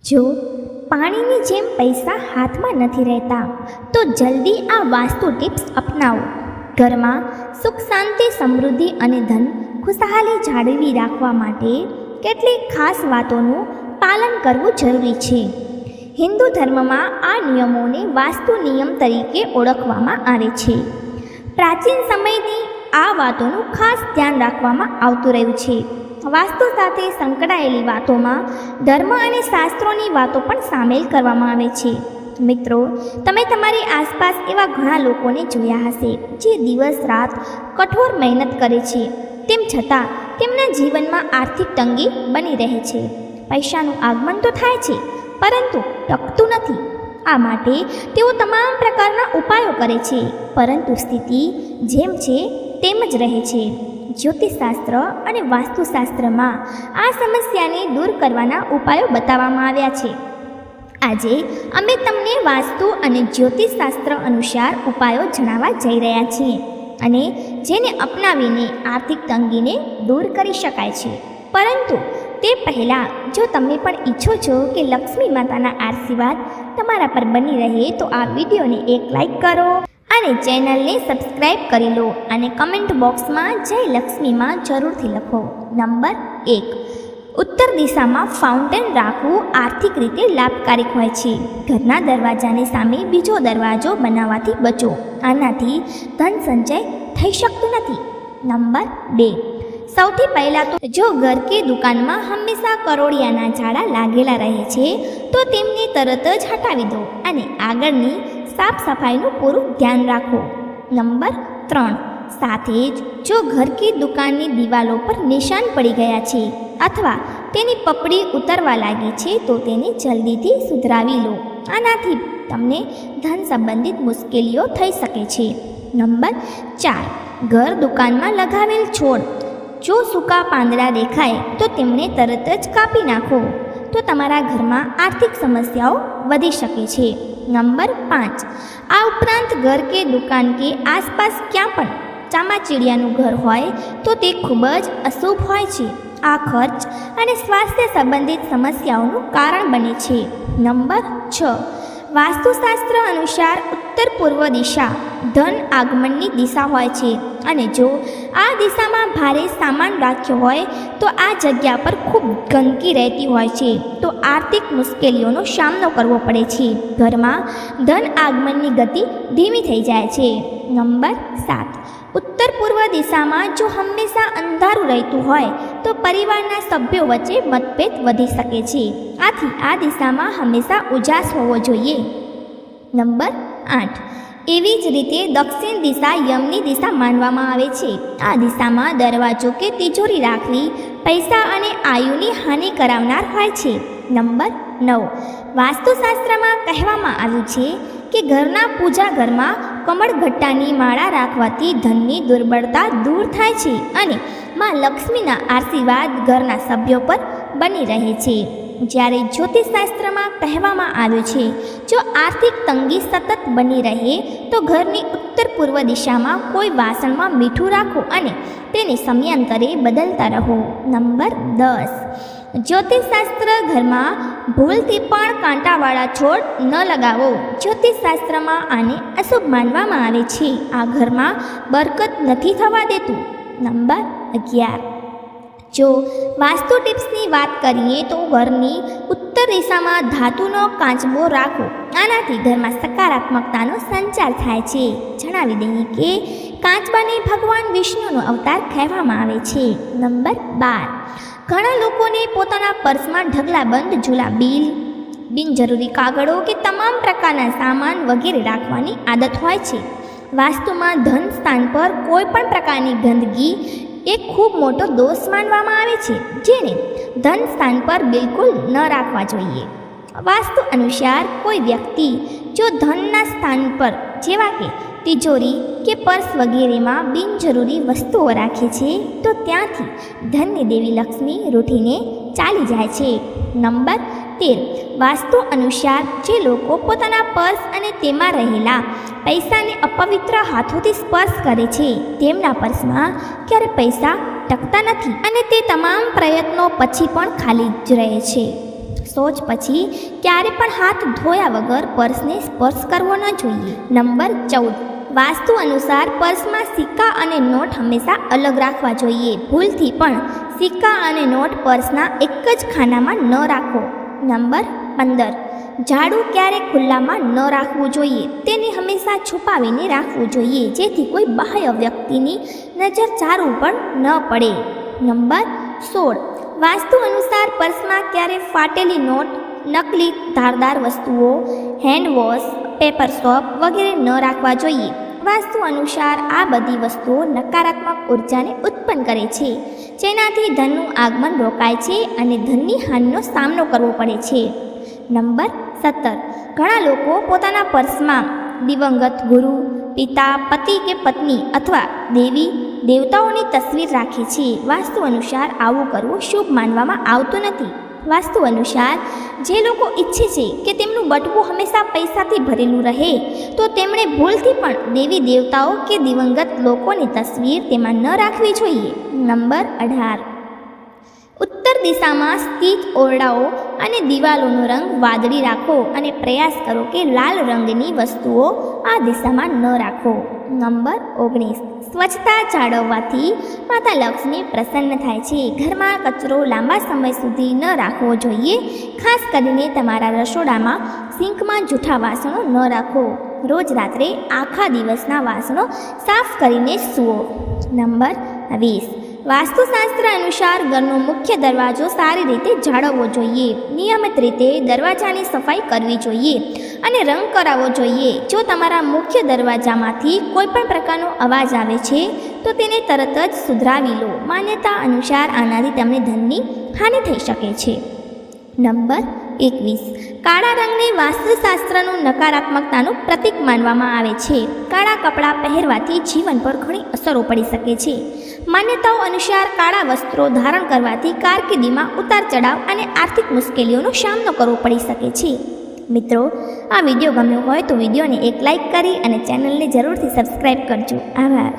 જો પાણીની જેમ પૈસા હાથમાં નથી રહેતા તો જલ્દી આ વાસ્તુ ટિપ્સ અપનાવો. ઘરમાં સુખ શાંતિ સમૃદ્ધિ અને ધન ખુશહાલી જાળવી રાખવા માટે કેટલીક ખાસ વાતોનું પાલન કરવું જરૂરી છે. હિન્દુ ધર્મમાં આ નિયમોને વાસ્તુ નિયમ તરીકે ઓળખવામાં આવે છે. પ્રાચીન સમયથી આ વાતોનું ખાસ ધ્યાન રાખવામાં આવતું રહ્યું છે. વાસ્તુ સાથે સંકળાયેલી વાતોમાં ધર્મ અને શાસ્ત્રોની વાતો પણ સામેલ કરવામાં આવે છે. મિત્રો, તમે તમારી આસપાસ એવા ઘણા લોકોને જોયા હશે જે દિવસ રાત કઠોર મહેનત કરે છે, તેમ છતાં તેમના જીવનમાં આર્થિક તંગી બની રહે છે. પૈસાનું આગમન તો થાય છે, પરંતુ ટકતું નથી. આ માટે તેઓ તમામ પ્રકારના ઉપાયો કરે છે, પરંતુ સ્થિતિ જેમ છે તેમ જ રહે છે. જ્યોતિષશાસ્ત્ર અને વાસ્તુશાસ્ત્રમાં આ સમસ્યાને દૂર કરવાના ઉપાયો બતાવવામાં આવ્યા છે. આજે અમે તમને વાસ્તુ અને જ્યોતિષશાસ્ત્ર અનુસાર ઉપાયો જણાવવા જઈ રહ્યા છીએ, અને જેને અપનાવીને આર્થિક તંગીને દૂર કરી શકાય છે. પરંતુ તે પહેલાં જો તમે પણ ઈચ્છો છો કે લક્ષ્મી માતાના આશીર્વાદ તમારા પર બની રહે તો આ વિડીયોને એક લાઈક કરો અને ચેનલને સબસ્ક્રાઈબ કરી લો અને કમેન્ટ બોક્સમાં જય લક્ષ્મીમાં જરૂરથી લખો. નંબર 1, ઉત્તર દિશામાં ફાઉન્ટેન રાખવું આર્થિક રીતે લાભકારક હોય છે. ઘરના દરવાજાની સામે બીજો દરવાજો બનાવવાથી બચો. આનાથી ધન સંચય થઈ શકતું નથી. નંબર 2, સૌથી પહેલાં તો જો ઘર કે દુકાનમાં હંમેશા કરોળિયાના ઝાડા લાગેલા રહે છે તો તેમને તરત જ હટાવી દો અને આગળની સાફ સફાઈનું પૂરું ધ્યાન રાખો. નંબર 3, સાથે જ જો ઘર કે દુકાનની દિવાલો પર નિશાન પડી ગયા છે અથવા તેની પપડી ઉતરવા લાગી છે તો તેને જલ્દીથી સુધરાવી લો. આનાથી તમને ધન સંબંધિત મુશ્કેલીઓ થઈ શકે છે. નંબર 4, ઘર દુકાનમાં લગાવેલ છોડ જો સૂકા પાંદડા દેખાય તો તેમને તરત જ કાપી નાખો, તો તમારા ઘરમાં આર્થિક સમસ્યાઓ વધી શકે છે. નંબર 5, આ ઉપરાંત ઘર કે દુકાન કે આસપાસ ક્યાં પણ ચામાચીડિયાનું ઘર હોય તો તે ખૂબ જ અશુભ હોય છે. આ ખર્ચ અને સ્વાસ્થ્ય સંબંધિત સમસ્યાઓનું કારણ બને છે. નંબર 6, વાસ્તુશાસ્ત્ર અનુસાર ઉત્તર પૂર્વ દિશા ધન આગમનની દિશા હોય છે, અને જો આ દિશામાં ભારે સામાન રાખ્યો હોય તો આ જગ્યા પર ખૂબ ગંદકી રહેતી હોય છે, તો આર્થિક મુશ્કેલીઓનો સામનો કરવો પડે છે. ઘરમાં ધન આગમનની ગતિ ધીમી થઈ જાય છે. નંબર 7, ઉત્તર પૂર્વ દિશામાં જો હંમેશા અંધારું રહેતું હોય તો પરિવારના સભ્યો વચ્ચે મતભેદ વધી શકે છે. આથી આ દિશામાં હંમેશા ઉજાસ હોવો જોઈએ. નંબર 8, એવી જ રીતે દક્ષિણ દિશા યમની દિશા માનવામાં આવે છે. આ દિશામાં દરવાજો કે તિજોરી રાખવી પૈસા અને આયુની હાનિ કરાવનાર હોય છે. નંબર 9, વાસ્તુશાસ્ત્રમાં કહેવામાં આવ્યું છે કે ઘરના પૂજા ઘરમાં કમળગટ્ટાની માળા રાખવાથી ધનની દુર્બળતા દૂર થાય છે અને માં લક્ષ્મીના આશીર્વાદ ઘરના સભ્યો પર બની રહે છે. જ્યારે જ્યોતિષશાસ્ત્રમાં કહેવામાં આવ્યું છે જો આર્થિક તંગી સતત બની રહે તો ઘરની ઉત્તર પૂર્વ દિશામાં કોઈ વાસણમાં મીઠું રાખો અને તેને સમયાંતરે બદલતા રહો. નંબર 10, જ્યોતિષશાસ્ત્ર ઘરમાં ભૂલથી પણ કાંટાવાળા છોડ ન લગાવો. જ્યોતિષશાસ્ત્રમાં આને અશુભ માનવામાં આવે છે. આ ઘરમાં બરકત નથી થવા દેતું. નંબર 11, જો વાસ્તુ ટિપ્સની વાત કરીએ તો ઘરની ઉત્તર દિશામાં ધાતુનો કાચબો રાખો. આનાથી ઘરમાં સકારાત્મકતાનો સંચાર થાય છે. જણાવી દઈએ કે કાચબાને ભગવાન વિષ્ણુનો અવતાર કહેવામાં આવે છે. નંબર 12, ઘણા લોકોને પોતાના પર્સમાં ઢગલાબંધ જૂના બિલ, બિનજરૂરી કાગળો કે તમામ પ્રકારના સામાન વગેરે રાખવાની આદત હોય છે. વાસ્તુમાં ધન સ્થાન પર કોઈ પણ પ્રકારની ગંદકી એક ખૂબ મોટો દોષ માનવામાં આવે છે, જેને ધન સ્થાન પર બિલકુલ ન રાખવા જોઈએ. વાસ્તુ અનુસાર કોઈ વ્યક્તિ જો ધનના સ્થાન પર જેવા કે તિજોરી કે પર્સ વગેરેમાં બિનજરૂરી વસ્તુઓ રાખે છે તો ત્યાંથી ધનની દેવી લક્ષ્મી રૂઠીને ચાલી જાય છે. નંબર 13, વાસ્તુ અનુસાર જે લોકો પોતાના પર્સ અને તેમાં રહેલા પૈસાને અપવિત્ર હાથોથી સ્પર્શ કરે છે તેમના પર્સમાં ક્યારે પૈસા ટકતા નથી અને તે તમામ પ્રયત્નો પછી પણ ખાલી જ રહે છે. શૌચ પછી ક્યારે પણ હાથ ધોયા વગર પર્સને સ્પર્શ કરવો ન જોઈએ. નંબર 14. વાસ્તુ અનુસાર પર્સમાં સિક્કા અને નોટ હંમેશા અલગ રાખવા જોઈએ. ભૂલથી પણ સિક્કા અને નોટ પર્સના એક જ ખાનામાં ન રાખો. નંબર 15. ઝાડુ ક્યારે ખુલ્લામાં ન રાખવું જોઈએ. તેને હંમેશા છુપાવીને રાખવું જોઈએ, જેથી કોઈ બાહ્ય વ્યક્તિની નજર ઝાડુ પર ન પડે. નંબર 16. વાસ્તુ અનુસાર પર્સમાં ક્યારે ફાટેલી નોટ, નકલી ધારદાર વસ્તુઓ, હેન્ડવોશ, પેપર સોપ વગેરે ન રાખવા જોઈએ. વાસ્તુ અનુસાર આ બધી વસ્તુઓ નકારાત્મક ઉર્જાને ઉત્પન્ન કરે છે, જેનાથી ધનનું આગમન રોકાય છે અને ધનની હાનિનો સામનો કરવો પડે છે. નંબર 17. ઘણા લોકો પોતાના પર્સમાં દિવંગત ગુરુ, પિતા, પતિ કે પત્ની અથવા દેવી દેવતાઓની તસવીર રાખે છે. વાસ્તુ અનુસાર આવું કરવું શુભ માનવામાં આવતું નથી. વાસ્તુ અનુસાર જે લોકો ઈચ્છે છે કે તેમનું બટવું હંમેશા પૈસાથી ભરેલું રહે, તો તેમણે ભૂલથી પણ દેવી દેવતાઓ કે દિવંગત લોકોની તસવીર તેમાં ન રાખવી જોઈએ. નંબર 18. ઉત્તર દિશામાં સ્થિત ઓરડાઓ અને દિવાલોનો રંગ વાદળી રાખો અને પ્રયાસ કરો કે લાલ રંગની વસ્તુઓ આ દિશામાં ન રાખો. નંબર 19. સ્વચ્છતા જાળવવાથી માતા લક્ષ્મી પ્રસન્ન થાય છે. ઘરમાં કચરો લાંબા સમય સુધી ન રાખવો જોઈએ. ખાસ કરીને તમારા રસોડામાં સિંકમાં જૂઠા વાસણો ન રાખો. રોજ રાત્રે આખા દિવસના વાસણો સાફ કરીને સૂવો. નંબર 20. વાસ્તુશાસ્ત્ર અનુસાર ઘરનો મુખ્ય દરવાજો સારી રીતે જાળવવો જોઈએ. નિયમિત રીતે દરવાજાની સફાઈ કરવી જોઈએ અને રંગ કરાવવો જોઈએ. જો તમારા મુખ્ય દરવાજામાંથી કોઈ પણ પ્રકારનો અવાજ આવે છે, તો તેને તરત જ સુધરાવી લો. માન્યતા અનુસાર આનાથી તમને ધનની હાનિ થઈ શકે છે. નંબર 21. કાળા રંગને વાસ્તુશાસ્ત્રનું નકારાત્મકતાનું પ્રતીક માનવામાં આવે છે. કાળા કપડાં પહેરવાથી જીવન પર ઘણી અસરો પડી શકે છે. માન્યતાઓ અનુસાર કાળા વસ્ત્રો ધારણ કરવાથી કારકિર્દીમાં ઉતાર ચઢાવ અને આર્થિક મુશ્કેલીઓનો સામનો કરવો પડી શકે છે. મિત્રો, આ વિડીયો ગમ્યો હોય તો વિડીયોને એક લાઇક કરી અને ચેનલને જરૂરથી સબસ્ક્રાઈબ કરજો. આભાર.